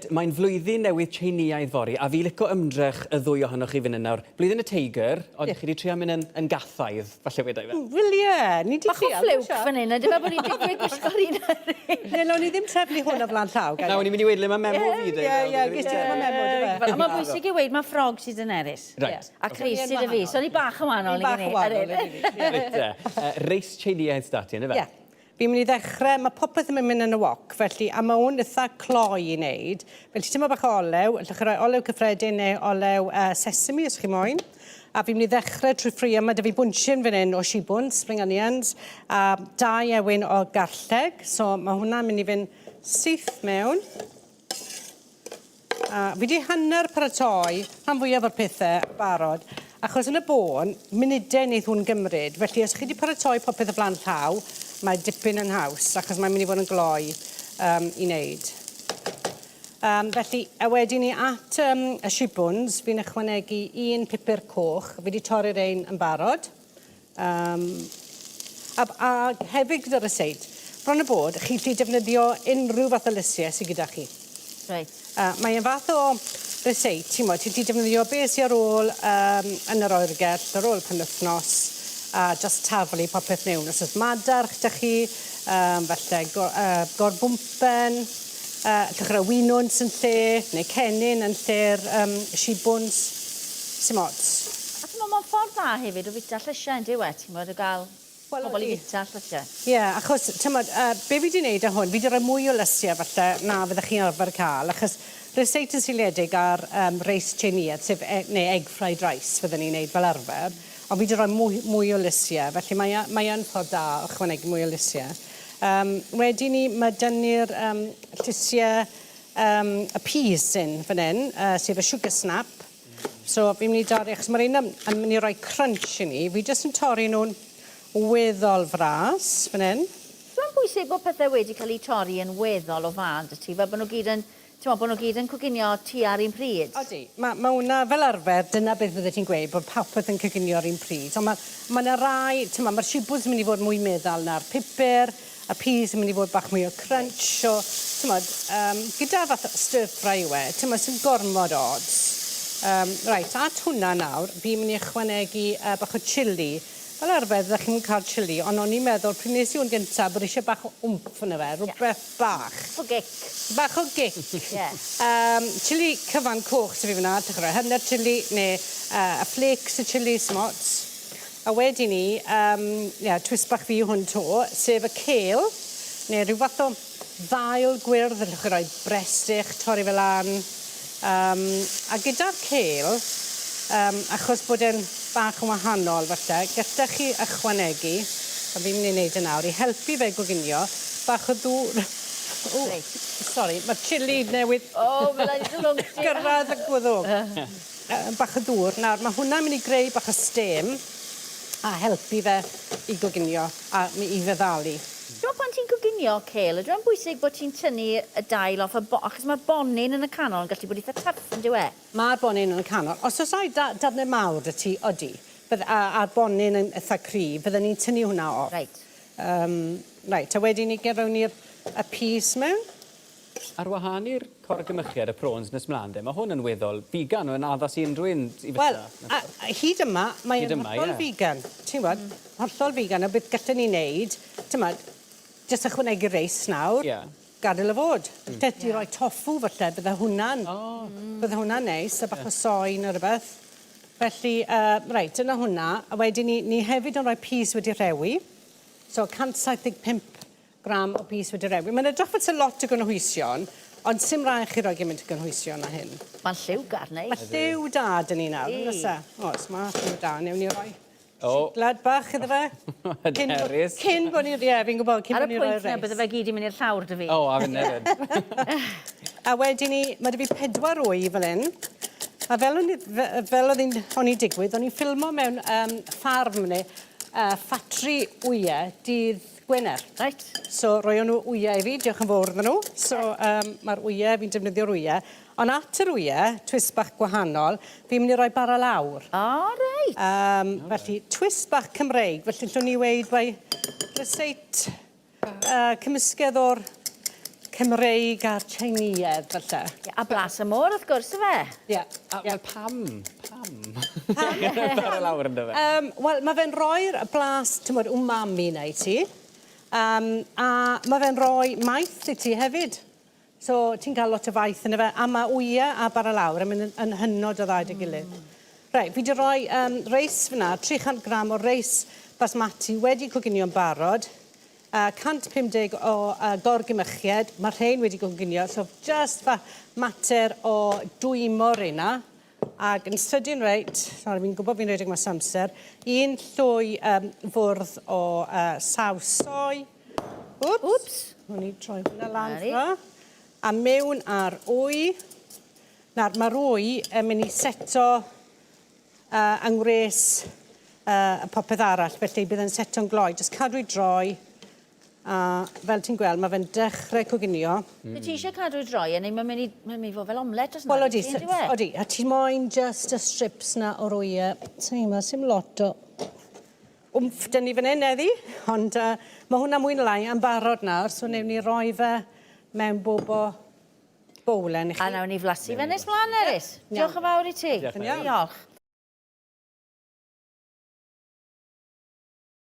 Tseineaidd, mae'n flwyddyn newydd Tseineaidd fory, a fi licio ymdrech y ddwy ohonoch chi fan hyn nawr. Blwyddyn y teigr, ond chi wedi trio mynd yn gathaidd, falle wedi fe. Wel ie, ni di Bach o ffliwc fan hyn, ydy fe bod ni'n digwydd gwisgo'r un ar Ne, no, ni ddim trefnu hwn o flan llaw. Na, o'n i'n mynd i weid le mae memo fi. Ie, gys ti ddim yn memo, dy fe. A mae'n bwysig i weid, mae ffrog sydd yn Nerys. Right. A Chris sydd y fi, so ni bach yn wahanol i gynnu. Reis Tseineaidd stati, yna fe? Ie. Fi'n mynd i ddechrau, mae popeth yn mynd yn y wok, felly a mae hwn eitha cloi i wneud. Felly ti'n bach o olew, allwch chi roi olew cyffredin neu olew sesame os chi moyn. A fi'n mynd i ddechrau trwy ffrio, mae dy fi bwnsyn fan hyn o shibwn, spring onions, a 2 ewin o garlleg. So mae hwnna'n mynd i fynd syth mewn. Fi wedi hanner paratoi, rhan fwyaf o'r pethau barod. Achos yn y bôn, munudau wneud hwn gymryd. Felly os chi wedi paratoi popeth o flan llaw, mae dipyn yn haws, achos mae'n mynd i fod yn gloi i wneud. Felly, a wedyn ni at y shibwns, fi'n ychwanegu 1 pupur coch. Fi wedi torri'r ein yn barod. A hefyd gyda'r ryseit, bron y bod, chi'n gallu defnyddio unrhyw fath o lysiau sydd gyda chi. Mae'n fath o ryseit, ti'n gallu defnyddio beth sydd ar ôl yn yr oergell, ar ôl penwythnos, a just taflu popeth mewn. Os oes madarch da chi, falle gorbwmpen, llychra winwns yn lle, neu cennin yn lle'r shibwns, sy'n mots. A ti'n meddwl, mae'n ffordd dda hefyd o fita llysiau yn diwedd, ti'n meddwl, o gael pobl i fita llysiau. Ie, achos, ti'n meddwl, be fi wedi gwneud â hwn, fi wedi rhoi mwy o lysiau falle na fyddech chi'n arfer cael, achos ryseit yn syliedig ar Reis Tseineaidd, sef neu egg fried rice fyddwn ni'n gwneud fel arfer. Ond fi wedi rhoi mwy o lysiau, felly mae yn ffordd da o chwanegu mwy o lysiau. Wedyn ni, mae dyn ni'r llysiau y peas yn fan hyn, sef y sugar snap. So fi'n mynd i dorri, achos mae'r un yn mynd i roi crunch i ni. Fi jyst yn torri nhw'n weddol fras fan hyn. Dwi'n bwysig bod pethau wedi cael eu torri yn weddol o fad y ti, fel bod nhw gyd yn... Ti'n meddwl bod nhw gyd yn coginio tu ar un pryd? Odi. Mae hwnna fel arfer, dyna beth fydde ti'n gweud, bod popeth yn coginio ar un pryd. Ond mae rai, mae'r shibwns yn mynd i fod mwy meddal na'r pupur, a peas yn mynd i fod bach mwy o crunch. So, gyda fath stir fry yw sy'n gormod odds. Right, at hwnna nawr, fi'n mynd i ychwanegu bach o chili. Fel arfer, ddech chi'n cael chili, ond o'n i'n meddwl, pryd nes i hwn gyntaf, bod eisiau bach o wmff yn y fe, rhywbeth bach. O gic. Bach o gic. Chili cyfan coch sydd fi fyna, hanner chili, neu y flakes y chili smots. A wedyn ni, twist bach fi hwn to, sef y kale, neu rhyw fath o ddail gwyrdd, ydych chi'n rhoi bresych, torri fel lan. A gyda'r kale, achos bod e'n bach yn wahanol falle, gallech chi ychwanegu, a fi'n mynd i wneud y nawr, i helpu fe goginio, bach o ddŵr. Sori, mae chili newydd... gyrraedd y gwyddwg. Bach o ddŵr. Nawr, mae hwnna'n mynd i greu bach o stem, a helpu fe i goginio, a i feddalu. Dwi'n pan ti'n coginio kale, dwi'n bwysig bod ti'n tynnu y dail off y achos mae'r bonyn yn y canol yn gallu bod eitha tuff yn diwe. Mae'r bonyn yn y canol. Os oes ai darnau mawr y ti, odi, a'r bonyn yn eitha cryf, byddwn ni'n tynnu hwnna off. Reit, a wedyn ni gerown ni'r peas mewn. Ar wahân i'r corgymychiad, y prawns nes mlaen, mae hwn yn weddol vegan o'n addas i unrhyw un i fyta. Wel, hyd yma, mae'n hollol vegan. Ti'n gwybod, hollol vegan, o beth gallwn ni wneud, ti'n gwybod, jyst ychwanegu reis nawr, gadael y fod. Dydy roi toffw falle, bydde hwnna'n neis, a bach o soi neu rhywbeth. Felly, reit, dyna hwnna, a wedyn ni hefyd yn rhoi peas wedi rewi. So, 175 gram o peas wedi rewi. Mae'n edrych fod y lot o gynhwysion, ond sim rai chi roi gymaint o gynhwysion na hyn. Mae'n lliw garnau. Mae lliw da dyn ni nawr, Oes, mae lliw da, newn ni roi siglad bach iddo fe. Nerys. Cyn bod ni'n, fi'n gwybod, cyn bod ni'n rhoi reis. Ar y pwynt na, bydde fe gyd i mynd i'r llawr dy fi. O, a fy'n nefyd. A wedyn ni, mae dy fi 4 wy fel hyn. A fel oedd o'n i digwydd, o'n i'n ffilmo mewn ffarm neu ffatri wyau dydd Gwener. Right. So, roi nhw wyau i fi, diolch yn fawr ddyn nhw. So, mae'r wyau, fi'n defnyddio'r wyau. Ond at yr wyau, twist bach gwahanol, fi'n mynd i roi bara lawr. Reit. Felly, twist bach Cymreig. Felly, llwn ni weid bai ryseit cymysgedd o'r Cymreig a'r Tseineaidd, falle. A blas y môr, wrth gwrs, y fe. Ie. Wel, pam? Bara lawr ynddo fe. Wel, mae fe'n rhoi'r blas, ti'n mwyn, umami neu ti. A mae fe'n rhoi maith i ti hefyd. So, ti'n cael lot o faith yn y fe. A mae wyau a bara lawr yn mynd yn hynod o ddau dy gilydd. Reit, fi wedi rhoi reis fyna, 300 gram o reis basmati wedi coginio'n barod. 150 o gorgymychiad, mae rhain wedi coginio, so just fa mater o dwymo'r yna. Ac yn sydyn reit, sorry, fi'n gwybod fi'n rhedeg mas amser, un llwy fwrdd o saws soi. Wps. Hwn i troi hwnna lan fra. A mewn ar wy. Nawr, mae'r wy yn mynd i seto yngres y popeth arall, felly bydd yn seto'n gloi. Just cadw i droi. A fel ti'n gweld, mae fe'n dechrau coginio. Ti eisiau cadw droi, neu mae'n mynd i fod fel omlet, os yna? Wel, odi. A ti moyn just y strips na o'r wyau. Ti'n ma, sy'n lot o wmff dyn ni fan hyn, eddi. Ond mae hwnna mwy na lai yn barod nawr, so newn ni roi fe mewn bobo bowlen i chi. A nawn ni flasu fe nes mlaen, Nerys. Diolch yn fawr i ti. Diolch. Diolch.